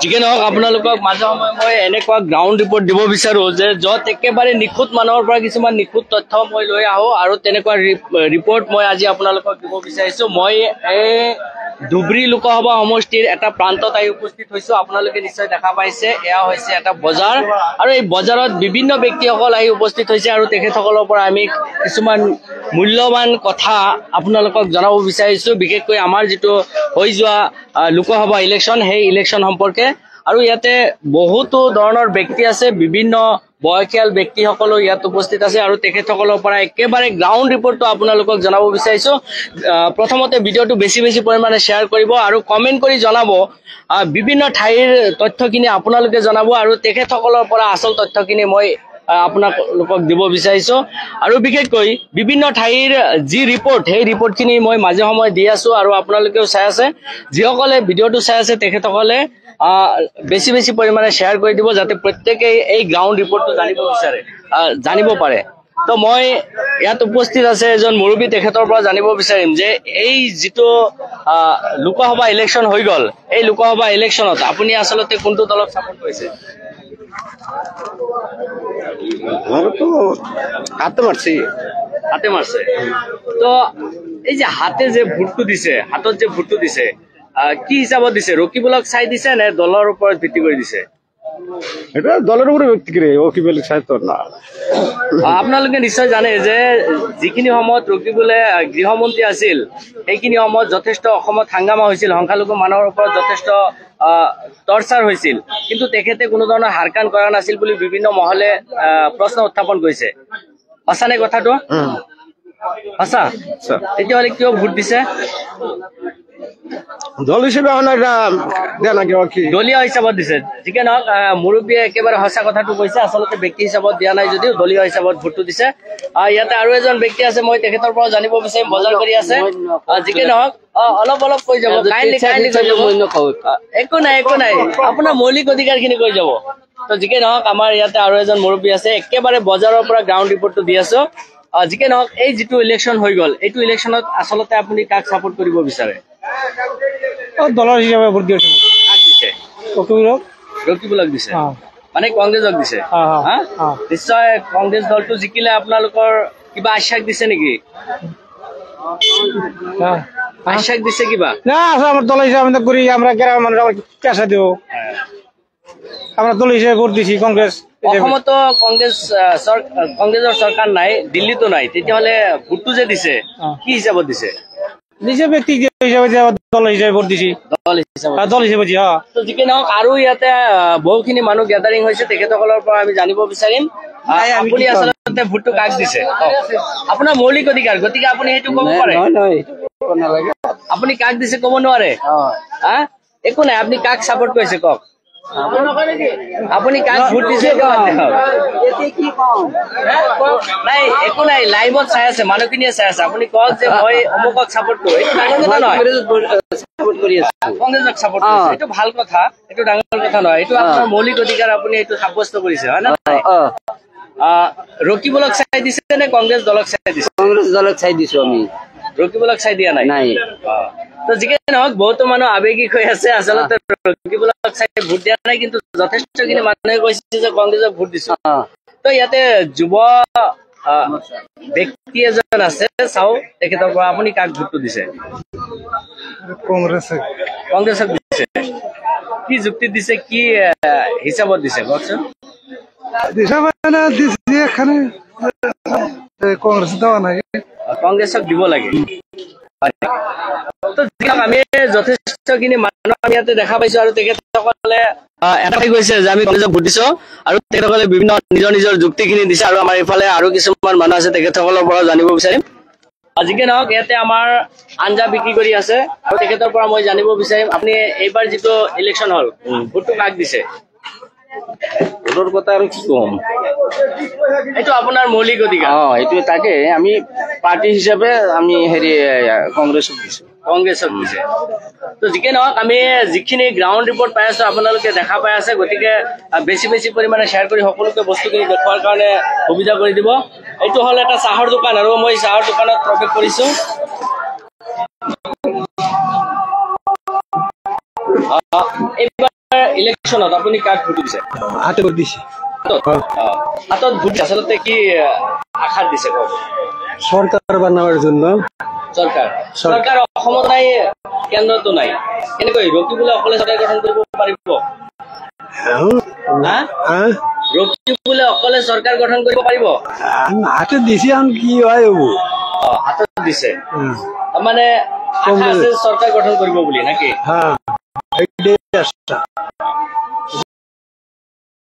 যিকেন হওক আপোনালোকক মাজে সময়ে মই এনেকুৱা গ্ৰাউণ্ড ৰিপৰ্ট দিব বিচাৰো যে য'ত একেবাৰে নিখুঁত মানুহৰ পৰা কিছুমান নিখুঁত তথ্য মই লৈ আহো আৰু তেনেকুৱা ৰিপৰ্ট মই আজি আপোনালোকক দিব বিচাৰিছো। মই এই ধুবুৰী লোকসভা সমষ্টিৰ এটা প্ৰান্তত আহি উপস্থিত হৈছো। আপোনালোকে নিশ্চয় দেখা পাইছে এয়া হৈছে এটা বজাৰ আৰু এই বজাৰত বিভিন্ন ব্যক্তিসকল আহি উপস্থিত হৈছে আৰু তেখেতসকলৰ পৰা আমি কিছুমান মূল্যৱান কথা আপোনালোকক জনাব বিচাৰিছো, বিশেষকৈ আমাৰ যিটো হৈ যোৱা লোকসভা ইলেকশ্যন সেই ইলেকশ্যন সম্পৰ্কে। আৰু ইয়াতে বহুতো ধৰণৰ ব্যক্তি আছে, বিভিন্ন বয়সীয়াল ব্যক্তিসকলো ইয়াত উপস্থিত আছে আৰু তেখেতসকলৰ পৰা একেবাৰে গ্ৰাউণ্ড ৰিপৰ্টটো আপোনালোকক জনাব বিচাৰিছো। প্ৰথমতে ভিডিঅ'টো বেছি পৰিমাণে শ্বেয়াৰ কৰিব আৰু কমেণ্ট কৰি জনাব, বিভিন্ন ঠাইৰ তথ্যখিনি আপোনালোকে জনাব আৰু তেখেতসকলৰ পৰা আচল তথ্যখিনি মই আপোনালোকক দিব বিচাৰিছো। আৰু বিশেষকৈ বিভিন্ন ঠাইৰ যি ৰিপৰ্ট সেই ৰিপৰ্টখিনি মই মাজে সময়ে দি আছো আৰু আপোনালোকেও চাই আছে। যিসকলে ভিডিঅ'টো চাই আছে তেখেতসকলে বেছি পৰিমাণে শ্বেয়াৰ কৰি দিব যাতে প্ৰত্যেকেই এই গ্ৰাউণ্ড ৰিপৰ্টটো জানিব পাৰে। তো মই ইয়াত উপস্থিত আছে এজন মুৰব্বী, তেখেতৰ পৰা জানিব বিচাৰিম যে এই যিটো লোকসভা ইলেকশ্যন হৈ গ'ল, এই লোকসভা ইলেকশ্যনত আপুনি আচলতে কোনটো দলক ছাপোৰ্ট কৰিছে? হাতে মারছে। তো এই যে হাতে যে ভোটটো দিছে, হাতত যে ভোটটো দিছে, কি হিচাপত দিছে? ৰকিবুলক চাই দিছে নে দলৰ ওপৰত ভিত্তি কৰি দিছে? এটা দলেৰ উপৰে ভিত্তি কৰে ওকিবুল সাহিত্য না। আপোনালোকে নিশ্চয় জানে যে যিখিনি সময়ত ৰকিবুলে গৃহমন্ত্ৰী আছিল সেইখিনি সময়ত যথেষ্ট অসমত হাংগামা হৈছিল, সংখ্যালঘু মানুহৰ ওপৰত যথেষ্ট টৰ্চাৰ হৈছিল, কিন্তু তেখেতে কোনো ধৰণৰ হাৰকান কৰা নাছিল বুলি বিভিন্ন মহলে প্ৰশ্ন উত্থাপন কৰিছে। সঁচানে কথাটো? সঁচা। তেতিয়াহ'লে কিয় ভোট দিছে? দল হিসেবে দলীয় হিচাপত দিছে। যিকে নহওক মুৰব্বীয়ে একেবাৰে সঁচা কথাটো কৈছে, আচলতে ব্যক্তি হিচাপত দিয়া নাই যদিও দলীয় হিচাপত ভোটটো দিছে। ইয়াতে আৰু এজন ব্যক্তি আছে, মই তেখেতৰ পৰা জানিব বিচাৰিম, বজাৰ কৰি আছে। যিকে নহওক অলপ কৈ যাব, একো নাই আপোনাৰ মৌলিক অধিকাৰ খিনি কৈ যাব। তো যিকে নহওক আমাৰ ইয়াতে আৰু এজন মুৰব্বী আছে, একেবাৰে বজাৰৰ পৰা গ্ৰাউণ্ড ৰিপৰ্টটো দি আছো। যিকে নহওক এই যিটো ইলেকশ্যন হৈ গ'ল, এইটো ইলেকশ্যনত আচলতে আপুনি কাক ছাপোৰ্ট কৰিব বিচাৰে? দলৰ হিসাবে ভোট দিয়েছে। কাক দিছে? ৰকিবুলক দিছে, মানে কংগ্ৰেছক দিছে। নিশ্চয় কংগ্ৰেছ দলটো জিকিলে আপোনালোকৰ কিবা আশ্বাস দিছে নেকি? আশ্বাস দিছে কিবা? না, আমার দল হিসাবে করি আমরা গ্রামের পেশা দেব। আমরা দল হিসাবে ভোট দিছি কংগ্রেস। অসমতো কংগ্ৰেছৰ চৰকাৰ নাই, দিল্লীতো নাই, তেতিয়াহ'লে ভোটটো যে দিছে কি হিচাপত দিছে? নিজে ব্যক্তি হিসাবে দল হিসাবে ভোট দিছি। দল হিসাবে দি। যিকি নহওক আৰু ইয়াতে বহুখিনি মানুহ গেডাৰিং হৈছে, তেখেতসকলৰ পৰা আমি জানিব বিচাৰিম আপুনি আচলতে ভোটটো কাক দিছে। আপোনাৰ মৌলিক অধিকাৰ, গতিকে আপুনি সেইটো ক'ব পাৰে। আপুনি কাক দিছে ক'ব নোৱাৰে? একো নাই, আপুনি কাক ছাপোৰ্ট কৰিছে কওক। আপুনি কাক ভোট দিছে? নাই, একো নাই, লাইভত চাই আছে, মানুহখিনিয়ে চাই আছে। আপুনি কওক যে মই অমুকক ছাপোৰ্ট কৰো, এইটো ডাঙৰ কথা নহয়। কংগ্ৰেছক ছাপোৰ্ট কৰিছে, এইটো ভাল কথা, এইটো ডাঙৰ কথা নহয়। এইটো আপোনাৰ মৌলিক অধিকাৰ, আপুনি এইটো সাব্যস্ত কৰিছে, হয় না? ৰকিবুলক চাই দিছে নে কংগ্ৰেছ দলক চাই দিছে? কংগ্ৰেছ দলক চাই দিছো আমি। ৰকিবুলক চাই দিয়া নাই। তো যিকে নহওক বহুতো মানুহ আৱেগিক হৈ আছে, আচলতে ৰকিবুলক চাই ভোট দিয়া নাই, কিন্তু যথেষ্টখিনি মানুহে কৈছে যে কংগ্ৰেছক ভোট দিছো। তো ইয়াতে যুৱ ব্যক্তি এজন আছে, চাও তেখেতৰ পৰা আপুনি কাক ভোটটো দিছে? কংগ্ৰেছক দিছে। কি যুক্তি দিছে, কি হিচাপত দিছে কওকচোন? কংগ্ৰেছক দিব লাগে। আমি যথেষ্টখিনি মানুহ আমি ইয়াতে দেখা পাইছো আৰু তেখেতসকলে এটাই কৈছে যে আমি কংগ্ৰেছক ভোট দিছো আৰু তেখেতসকলে বিভিন্ন নিজৰ যুক্তিখিনি দিছে। আৰু আমাৰ ইফালে আৰু কিছুমান মানুহ আছে, তেখেতসকলৰ পৰা জানিব বিচাৰিম। যিকে নহওক ইয়াতে আমাৰ আঞ্জা বিক্ৰী কৰি আছে আৰু তেখেতৰ পৰা মই জানিব বিচাৰিম আপুনি এইবাৰ যিটো ইলেকশ্যন হ'ল ভোটটো কাক দিছে? ভোটৰ কথা আৰু কি কম, এইটো আপোনাৰ মৌলিক অধিকাৰ। এইটো তাকে আমি পাৰ্টি হিচাপে আমি কংগ্ৰেছক দিছো। তো যিকে নহওক আমি যিখিনি গ্ৰাউণ্ড ৰিপৰ্ট পাই আছো আপোনালোকে দেখা পাই আছে, গতিকে বেছি পৰিমাণে শ্বেয়াৰ কৰি সকলোকে বস্তুখিনি দেখুৱাৰ কাৰণে সুবিধা কৰি দিব। এইটো হ'ল এটা চাহৰ দোকান আৰু মই চাহৰ দোকানত প্ৰৱেশ কৰিছো। এইবাৰ ইলেকশ্যনত আপুনি কাক ভোট দিছে? হাতে ভোট দিছে। হাতত ভোট আচলতে কি আশাত দিছে কওক? সরকার বানাবার জন্য। চৰকাৰ অসমত নাই, কেন্দ্ৰতো নাই, কেনেকৈ ৰকিবুলে অকলে চৰকাৰ গঠন কৰিব পাৰিব? ৰকিবুলে অকলে চৰকাৰ গঠন কৰিব পাৰিব? হাতে দিছে, কি হয় হাতত দিছে মানে আশা আছে চৰকাৰ গঠন কৰিব বুলি নাকি?